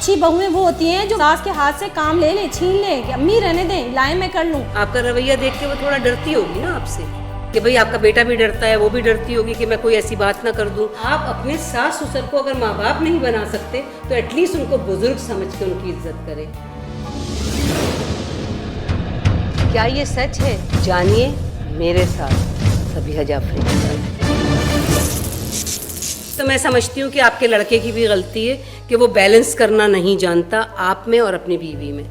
अच्छी बहुएं वो होती हैं जो सास के हाथ से काम ले लें, छीन लें कि अम्मी रहने दें, लाएं मैं कर लूं। आपका रवैया देख के वो थोड़ा डरती होगी ना आपसे, कि भाई आपका बेटा भी डरता है, वो भी डरती होगी कि मैं कोई ऐसी बात ना कर दूं। आप अपने सास ससुर को अगर माँ बाप नहीं बना सकते तो एटलीस्ट उनको बुजुर्ग समझ के उनकी इज्जत करें। क्या ये सच है? जानिए मेरे साथ सबिहा जाफरी के साथ। तो मैं समझती हूँ कि आपके लड़के की भी गलती है कि वो बैलेंस करना नहीं जानता आप में और अपनी बीवी में।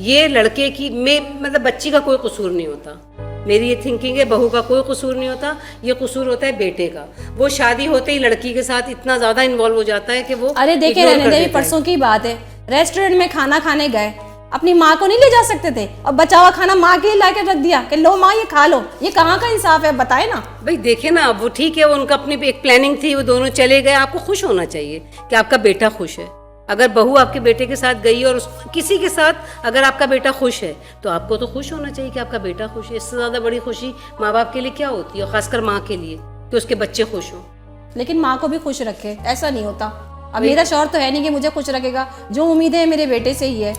ये लड़के की मतलब बच्ची का कोई कसूर नहीं होता, मेरी ये थिंकिंग है। बहू का कोई कसूर नहीं होता, ये कसूर होता है बेटे का। वो शादी होते ही लड़की के साथ इतना ज्यादा इन्वॉल्व हो जाता है कि वो अरे देखे रहने दे, परसों की बात है, रेस्टोरेंट में खाना खाने गए, अपनी माँ को नहीं ले जा सकते थे और बचा हुआ खाना माँ के लिए ला के रख दिया कि लो माँ ये खा लो। ये कहाँ का इंसाफ है, बताए ना। भाई देखे ना, वो ठीक है, उनका अपनी एक प्लानिंग थी, वो दोनों चले गए। आपको खुश होना चाहिए कि आपका बेटा खुश है। अगर बहू आपके बेटे के साथ गई और किसी के साथ अगर आपका बेटा खुश है तो आपको तो खुश होना चाहिए कि आपका बेटा खुश है। इससे ज्यादा बड़ी खुशी माँ बाप के लिए क्या होती है, खासकर माँ के लिए, कि उसके बच्चे खुश हों। लेकिन माँ को भी खुश रखे, ऐसा नहीं होता। अब मेरा शौहर तो है नहीं कि मुझे खुश रखेगा, जो उम्मीदें है मेरे बेटे से ही है।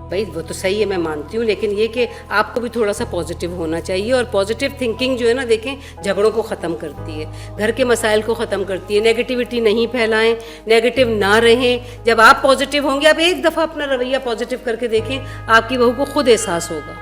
भाई वो तो सही है, मैं मानती हूँ, लेकिन ये कि आपको भी थोड़ा सा पॉजिटिव होना चाहिए। और पॉजिटिव थिंकिंग जो है ना, देखें, झगड़ों को ख़त्म करती है, घर के मसाइल को ख़त्म करती है। नेगेटिविटी नहीं फैलाएं, नेगेटिव ना रहें। जब आप पॉजिटिव होंगे, आप एक दफ़ा अपना रवैया पॉजिटिव करके देखें, आपकी बहू को खुद एहसास होगा,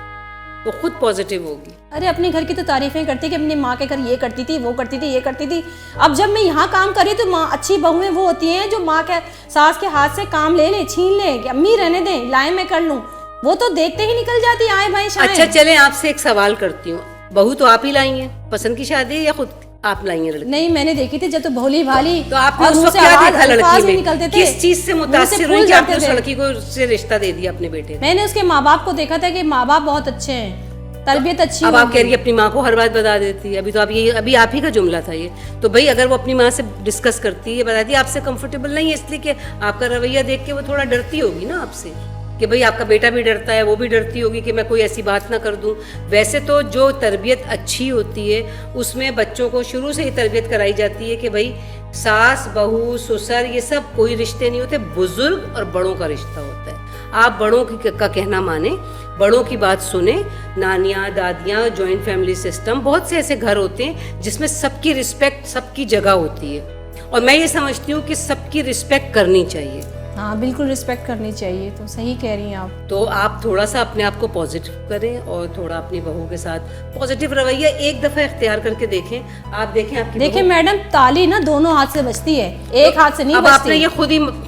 वो खुद पॉजिटिव होगी। अरे अपने घर की तो तारीफें करती कि अपनी माँ के घर ये करती थी, वो करती थी, ये करती थी। अब जब मैं यहाँ काम कर रही तो माँ, अच्छी बहुएं वो होती हैं जो माँ के सास के हाथ से काम ले लें, छीन लें कि अम्मी रहने दें, लाएं मैं कर लूं। वो तो देखते ही निकल जाती, आए भाई शायद। अच्छा चलें, आपसे एक सवाल करती हूँ, बहू तो आप ही लाई हैं, पसंद की शादी है या खुद आप लाई हैं लड़की? नहीं, मैंने देखी थी जब तो भोली भाली। तो आपने और उस मुंह वक्त से क्या आवाज- देखा लड़की अल्फाज में? निकलते थे। किस चीज से मुंह मुतासिर फूल हुई कि आपने जाते उस थे। लड़की को से रिश्ता दे दिया अपने बेटे ने? मैंने उसके माँ बाप को देखा था कि माँ बाप बहुत अच्छे हैं, तरबियत अच्छी। अब आप कह रही है अपनी माँ को हर बात बता देती है। अभी तो आप ये, अभी आप ही का जुमला था ये। तो भाई अगर वो अपनी माँ से डिस्कस करती है, बताती है आपसे कंफर्टेबल नहीं है, इसलिए कि आपका रवैया देख के वो थोड़ा डरती होगी ना आपसे, कि भाई आपका बेटा भी डरता है, वो भी डरती होगी कि मैं कोई ऐसी बात ना कर दूं। वैसे तो जो तरबियत अच्छी होती है उसमें बच्चों को शुरू से ही तरबियत कराई जाती है कि भाई सास बहू ससुर ये सब कोई रिश्ते नहीं होते, बुजुर्ग और बड़ों का रिश्ता होता है। आप बड़ों का कहना माने, बड़ों की बात सुने। नानियाँ दादियाँ, जॉइंट फैमिली सिस्टम, बहुत से ऐसे घर होते हैं जिसमें सबकी रिस्पेक्ट, सबकी जगह होती है। और मैं ये समझती हूँ कि सबकी रिस्पेक्ट करनी चाहिए। हाँ बिल्कुल, रिस्पेक्ट करनी चाहिए। तो सही कह रही हैं आप। तो आप थोड़ा सा अपने आप को पॉजिटिव करें और थोड़ा अपनी बहू के साथ पॉजिटिव रवैया एक दफ़ा इख्तियार करके देखें। आप देखें आपकी देखिए मैडम, ताली ना दोनों हाथ से बजती है, एक हाथ से नहीं अब बजती। आपने ये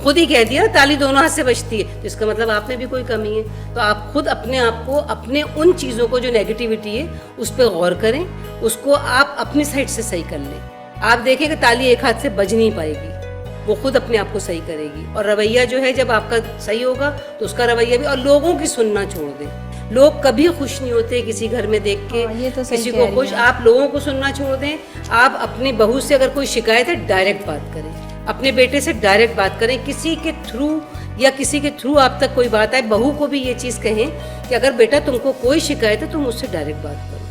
खुद ही कह दिया, ताली दोनों हाथ से बजती है, तो इसका मतलब आप में भी कोई कमी है। तो आप खुद अपने आप को, अपने उन चीज़ों को जो नेगेटिविटी है उस पर गौर करें, उसको आप अपनी साइड से सही कर लें। आप देखें कि ताली एक हाथ से बज नहीं पाएगी, वो खुद अपने आप को सही करेगी। और रवैया जो है जब आपका सही होगा तो उसका रवैया भी। और लोगों की सुनना छोड़ दें, लोग कभी खुश नहीं होते किसी घर में देख के ये तो सही किसी कह को रही खुश। हैं। आप लोगों को सुनना छोड़ दें। आप अपनी बहू से अगर कोई शिकायत है डायरेक्ट बात करें, अपने बेटे से डायरेक्ट बात करें। किसी के थ्रू आप तक कोई बात आए, बहू को भी ये चीज़ कहें कि अगर बेटा तुमको कोई शिकायत है तो मुझसे डायरेक्ट बात करो।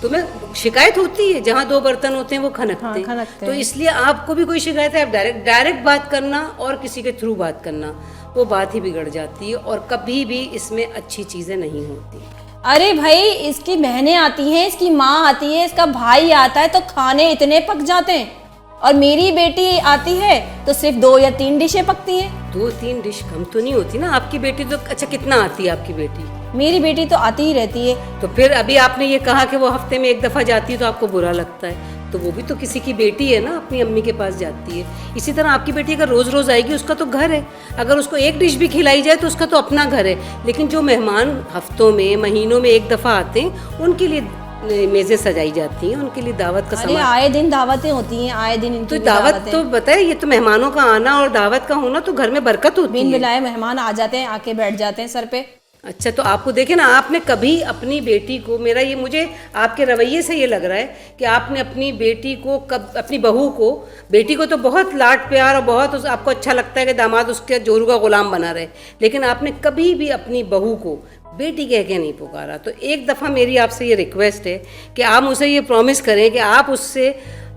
तुम्हें शिकायत होती है, जहाँ दो बर्तन होते हैं वो खनकते हैं, तो इसलिए आपको भी कोई शिकायत है, आप डायरेक्ट बात करना और किसी के थ्रू बात करना, वो बात ही बिगड़ जाती है और कभी भी इसमें अच्छी चीज़ें नहीं होती। अरे भाई, इसकी बहनें आती हैं, इसकी माँ आती है, इसका भाई आता है, तो खाने इतने पक जाते हैं। और मेरी बेटी आती है तो सिर्फ 2 या 3 डिशें पकती हैं। 2-3 डिश कम तो नहीं होती ना आपकी बेटी तो। अच्छा कितना आती है आपकी बेटी? मेरी बेटी तो आती ही रहती है। तो फिर अभी आपने ये कहा कि वो हफ्ते में एक दफ़ा जाती है तो आपको बुरा लगता है, तो वो भी तो किसी की बेटी है ना, अपनी अम्मी के पास जाती है। इसी तरह आपकी बेटी अगर रोज़ रोज़ आएगी, उसका तो घर है, अगर उसको एक डिश भी खिलाई जाए तो उसका तो अपना घर है। लेकिन जो मेहमान हफ्तों में, महीनों में एक दफ़ा आते हैं, उनके लिए मेज़ें सजाई जाती हैं, उनके लिए दावत का अरे सामान। आए दिन दावतें होती हैं, आए दिन इनकी तो दावत तो बताए, ये तो मेहमानों का आना और दावत का होना तो घर में बरकत होती बिन है। बुलाए मेहमान आ जाते हैं, आके बैठ जाते हैं सर पे। अच्छा, तो आपको देखे ना, आपने कभी अपनी बेटी को, मेरा ये, मुझे आपके रवैये से ये लग रहा है कि आपने अपनी बेटी को अपनी बहू को, बेटी को तो बहुत लाड प्यार और बहुत आपको अच्छा लगता है कि दामाद उसके जोरू का गुलाम बना रहे, लेकिन आपने कभी भी अपनी बहू को बेटी कह के नहीं पुकारा। तो एक दफ़ा मेरी आपसे ये रिक्वेस्ट है कि आप मुझे ये प्रॉमिस करें कि आप उससे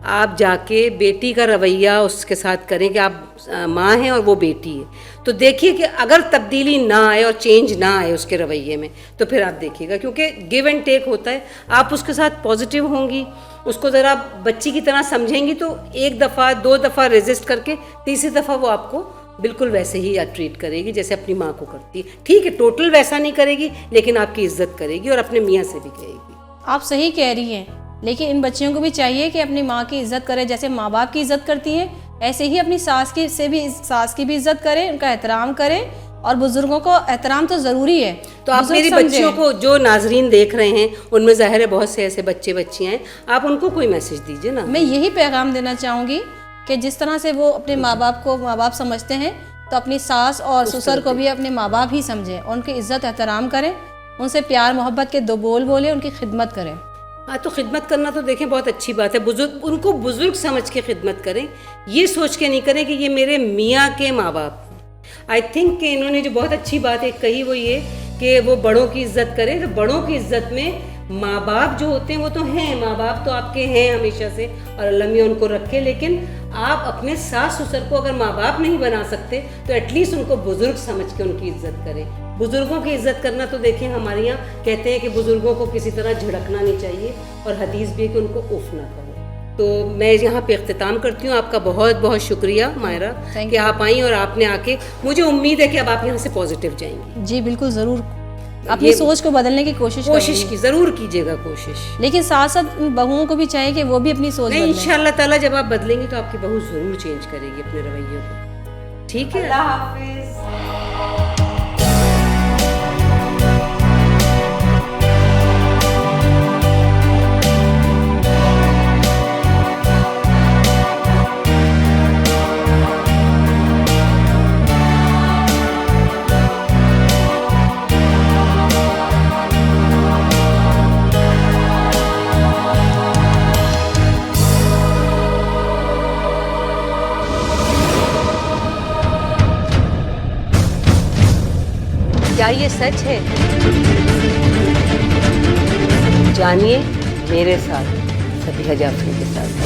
आप जाके बेटी का रवैया उसके साथ करें कि आप माँ हैं और वो बेटी है, तो देखिए कि अगर तब्दीली ना आए और चेंज ना आए उसके रवैये में, तो फिर आप देखिएगा, क्योंकि गिव एंड टेक होता है। आप उसके साथ पॉजिटिव होंगी, उसको ज़रा बच्ची की तरह समझेंगी, तो एक दफ़ा 2 दफ़ा रेजिस्ट करके तीसरी दफ़ा वो आपको बिल्कुल वैसे ही ट्रीट करेगी जैसे अपनी माँ को करती है। ठीक है, टोटल वैसा नहीं करेगी, लेकिन आपकी इज्जत करेगी और अपने मियाँ से भी कहेगी। आप सही कह रही हैं, लेकिन इन बच्चियों को भी चाहिए कि अपनी माँ की इज्जत करें, जैसे माँ बाप की इज्जत करती है ऐसे ही अपनी सास की भी इज्जत करें, उनका एहतराम करें, और बुजुर्गों को एहतराम तो ज़रूरी है। तो आप मेरी बच्चियों को, जो नाजरीन देख रहे हैं, उनमें ज़ाहिर है बहुत से ऐसे बच्चे बच्चियाँ हैं, आप उनको कोई मैसेज दीजिए ना। मैं यही पैगाम देना चाहूँगी कि जिस तरह से वो अपने माँ बाप को माँ बाप समझते हैं, तो अपनी सास और ससुर को भी अपने माँ बाप ही समझें, उनकी इज्जत एहतराम करें, उनसे प्यार मोहब्बत के 2 बोल बोले, उनकी खिदमत करें। हाँ, तो खिदमत करना तो देखें बहुत अच्छी बात है। बुजुर्ग, उनको बुजुर्ग समझ के खिदमत करें, ये सोच के नहीं करें कि ये मेरे मियाँ के माँ बाप। आई थिंक कि इन्होंने जो बहुत अच्छी बात एक कही वो ये कि वो बड़ों की इज्जत करें। तो बड़ों की इज्जत में माँ बाप जो होते हैं वो तो हैं, माँ बाप तो आपके हैं हमेशा से, और अल्लाह मियाँ उनको रखे, लेकिन आप अपने सास ससुर को अगर माँ बाप नहीं बना सकते तो एटलीस्ट उनको बुजुर्ग समझ के उनकी इज्जत करें। बुजुर्गों की इज्जत करना तो देखें, हमारे यहाँ कहते हैं कि बुजुर्गों को किसी तरह झिड़कना नहीं चाहिए, और हदीस भी है कि उनको उफ ना करो। तो मैं यहाँ पे इख्तिताम करती हूँ। आपका बहुत बहुत शुक्रिया मायरा कि आप आई, और आपने आके, मुझे उम्मीद है कि अब आप यहाँ से पॉजिटिव जाएंगी। जी बिल्कुल, ज़रूर अपनी सोच को बदलने की कोशिश की ज़रूर कीजिएगा कोशिश, लेकिन साथ साथ बहुओं को भी चाहिए कि वो भी अपनी सोच नहीं, इंशाअल्लाह ताला जब आप बदलेंगी तो आपकी बहू ज़रूर चेंज करेगी अपने रवैये को। ठीक है, अल्लाह हाफिज़। क्या ये सच है? जानिए मेरे साथ, सबिहा जाफरी के साथ।